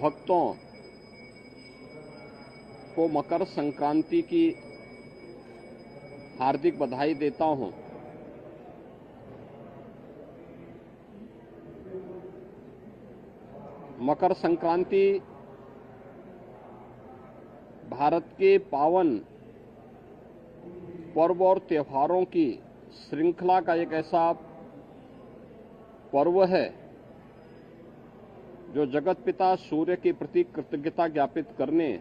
भक्तों को मकर संक्रांति की हार्दिक बधाई देता हूं। मकर संक्रांति भारत के पावन पर्व और त्योहारों की श्रृंखला का एक ऐसा पर्व है जो जगत पिता सूर्य के प्रति कृतज्ञता ज्ञापित करने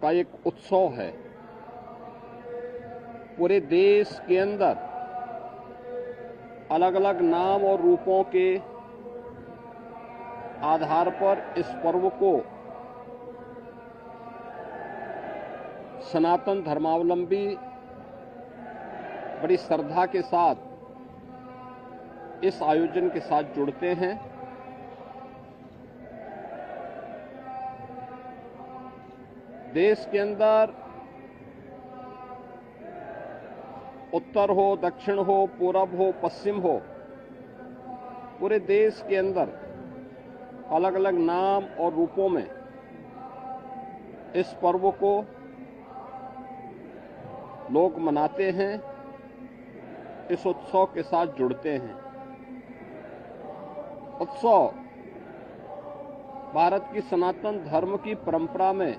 का एक उत्सव है। पूरे देश के अंदर अलग अलग नाम और रूपों के आधार पर इस पर्व को सनातन धर्मावलंबी बड़ी श्रद्धा के साथ इस आयोजन के साथ जुड़ते हैं। देश के अंदर उत्तर हो, दक्षिण हो, पूरब हो, पश्चिम हो, पूरे देश के अंदर अलग अलग नाम और रूपों में इस पर्व को लोग मनाते हैं, इस उत्सव के साथ जुड़ते हैं। उत्सव भारत की सनातन धर्म की परंपरा में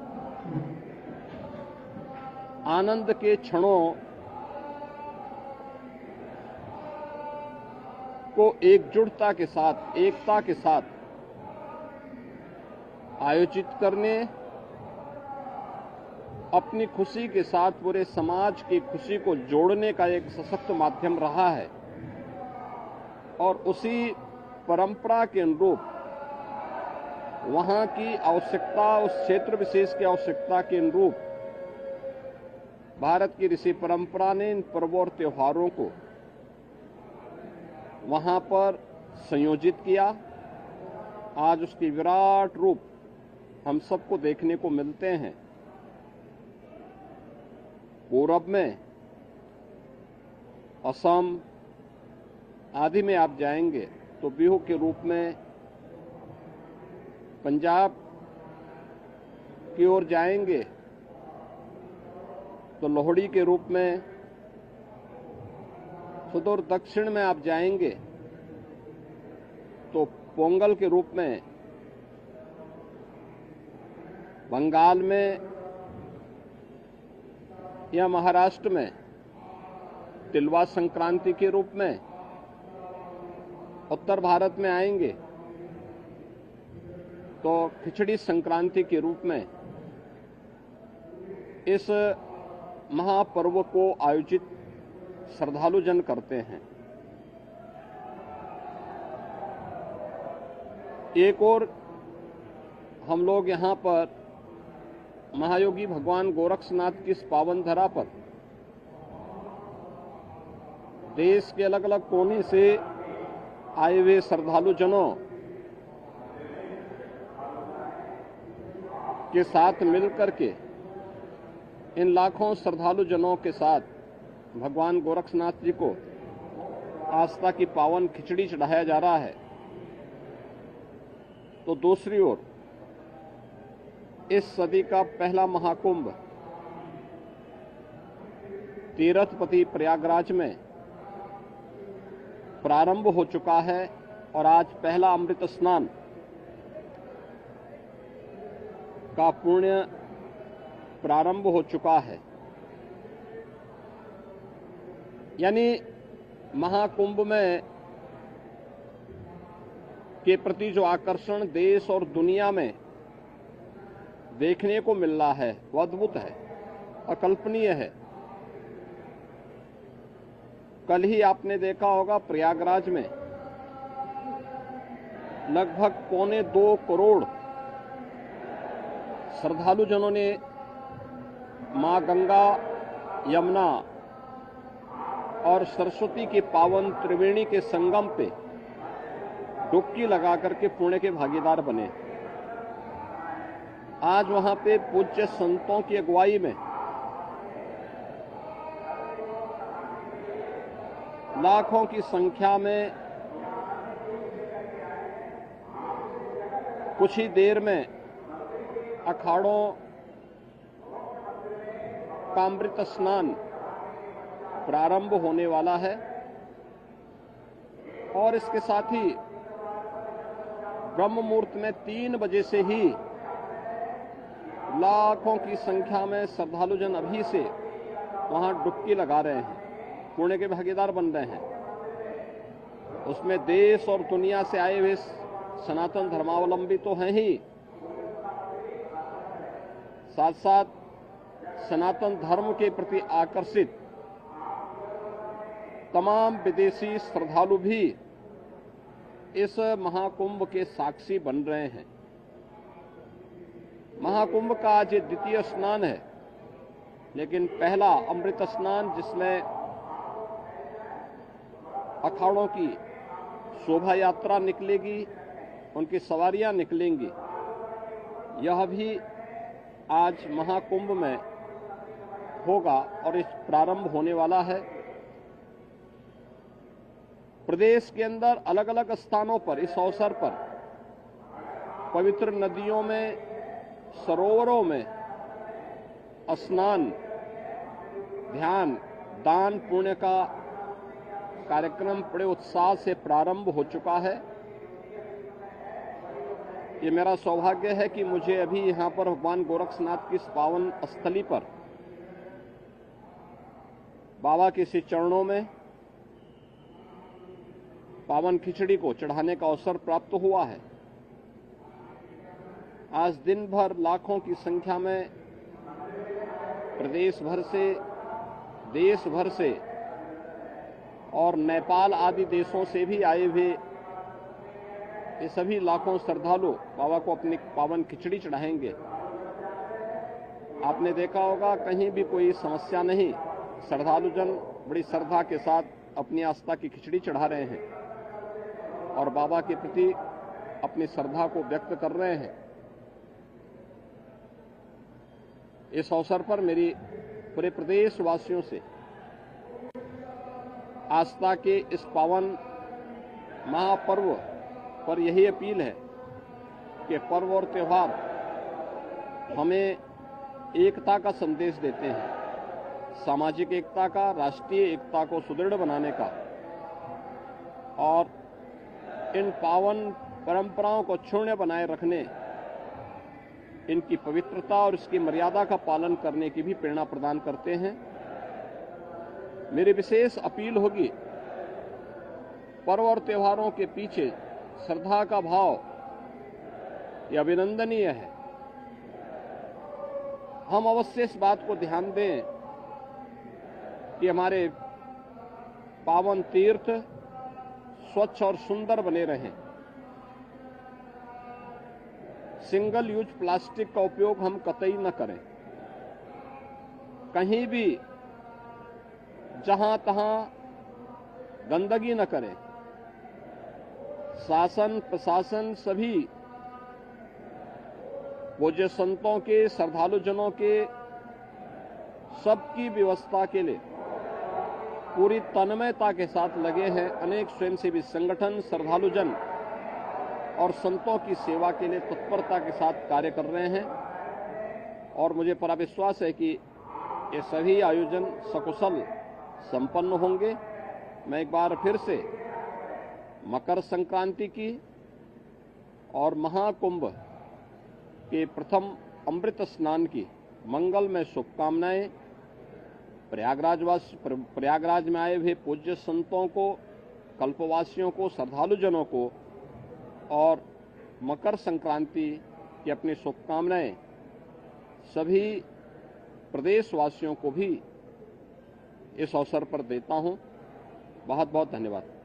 आनंद के क्षणों को एकजुटता के साथ, एकता के साथ आयोजित करने, अपनी खुशी के साथ पूरे समाज की खुशी को जोड़ने का एक सशक्त माध्यम रहा है। और उसी परंपरा के अनुरूप वहां की आवश्यकता, उस क्षेत्र विशेष की आवश्यकता के अनुरूप भारत की ऋषि परंपरा ने इन पर्वों और त्योहारों को वहां पर संयोजित किया। आज उसकी विराट रूप हम सबको देखने को मिलते हैं। पूरब में असम आदि में आप जाएंगे तो बिहू के रूप में, पंजाब की ओर जाएंगे तो लोहड़ी के रूप में, सुदूर दक्षिण में आप जाएंगे तो पोंगल के रूप में, बंगाल में या महाराष्ट्र में तिलवा संक्रांति के रूप में, उत्तर भारत में आएंगे तो खिचड़ी संक्रांति के रूप में इस महापर्व को आयोजित श्रद्धालु जन करते हैं। एक और हम लोग यहां पर महायोगी भगवान गोरक्षनाथ की इस पावन धरा पर देश के अलग अलग कोने से आए हुए श्रद्धालु जनों के साथ मिलकर के, इन लाखों श्रद्धालु जनों के साथ भगवान गोरक्षनाथ जी को आस्था की पावन खिचड़ी चढ़ाया जा रहा है। तो दूसरी ओर इस सदी का पहला महाकुंभ तीर्थपति प्रयागराज में प्रारंभ हो चुका है और आज पहला अमृत स्नान का पुण्य प्रारंभ हो चुका है। यानी महाकुंभ में के प्रति जो आकर्षण देश और दुनिया में देखने को मिल रहा है वो अद्भुत है, अकल्पनीय है। कल ही आपने देखा होगा प्रयागराज में लगभग 1.25 करोड़ श्रद्धालु जनों ने मां गंगा, यमुना और सरस्वती के पावन त्रिवेणी के संगम पे डुबकी लगा करके पुण्य के भागीदार बने। आज वहां पे पूज्य संतों की अगुवाई में लाखों की संख्या में कुछ ही देर में अखाड़ों का अमृत स्नान प्रारंभ होने वाला है और इसके साथ ही ब्रह्म मुहूर्त में 3 बजे से ही लाखों की संख्या में श्रद्धालुजन अभी से वहां डुबकी लगा रहे हैं, पुण्य के भागीदार बन रहे हैं। उसमें देश और दुनिया से आए हुए सनातन धर्मावलंबी तो हैं ही, साथ साथ सनातन धर्म के प्रति आकर्षित तमाम विदेशी श्रद्धालु भी इस महाकुंभ के साक्षी बन रहे हैं। महाकुंभ का आज द्वितीय स्नान है, लेकिन पहला अमृत स्नान जिसमें अखाड़ों की शोभा यात्रा निकलेगी, उनकी सवारियां निकलेंगी, यह भी आज महाकुंभ में होगा और इस प्रारंभ होने वाला है। प्रदेश के अंदर अलग अलग स्थानों पर इस अवसर पर पवित्र नदियों में, सरोवरों में स्नान, ध्यान, दान, पुण्य का कार्यक्रम बड़े उत्साह से प्रारंभ हो चुका है। ये मेरा सौभाग्य है कि मुझे अभी यहां पर भगवान गोरक्षनाथ की इस पावन स्थली पर बाबा के श्री चरणों में पावन खिचड़ी को चढ़ाने का अवसर प्राप्त हुआ है। आज दिन भर लाखों की संख्या में प्रदेश भर से, देश भर से और नेपाल आदि देशों से भी आए हुए ये सभी लाखों श्रद्धालु बाबा को अपनी पावन खिचड़ी चढ़ाएंगे। आपने देखा होगा कहीं भी कोई समस्या नहीं, श्रद्धालुजन बड़ी श्रद्धा के साथ अपनी आस्था की खिचड़ी चढ़ा रहे हैं और बाबा के प्रति अपनी श्रद्धा को व्यक्त कर रहे हैं। इस अवसर पर मेरी पूरे प्रदेश वासियों से आस्था के इस पावन महापर्व पर यही अपील है कि पर्व और त्योहार हमें एकता का संदेश देते हैं, सामाजिक एकता का, राष्ट्रीय एकता को सुदृढ़ बनाने का, और इन पावन परंपराओं को क्षुण्य बनाए रखने, इनकी पवित्रता और इसकी मर्यादा का पालन करने की भी प्रेरणा प्रदान करते हैं। मेरी विशेष अपील होगी, पर्व और त्योहारों के पीछे श्रद्धा का भाव यह अभिनंदनीय है। हम अवश्य इस बात को ध्यान दें कि हमारे पावन तीर्थ स्वच्छ और सुंदर बने रहें। सिंगल यूज प्लास्टिक का उपयोग हम कतई न करें। कहीं भी जहां तहां गंदगी न करें। शासन प्रशासन सभी पूज्य संतों के, श्रद्धालुजनों के सबकी व्यवस्था के लिए पूरी तन्मयता के साथ लगे हैं। अनेक स्वयंसेवी संगठन श्रद्धालुजन और संतों की सेवा के लिए तत्परता के साथ कार्य कर रहे हैं और मुझे पूरा विश्वास है कि ये सभी आयोजन सकुशल संपन्न होंगे। मैं एक बार फिर से मकर संक्रांति की और महाकुंभ के प्रथम अमृत स्नान की मंगलमय शुभकामनाएं प्रयागराज में आए हुए पूज्य संतों को, कल्पवासियों को, श्रद्धालुजनों को और मकर संक्रांति की अपनी शुभकामनाएं सभी प्रदेशवासियों को भी इस अवसर पर देता हूं। बहुत बहुत धन्यवाद।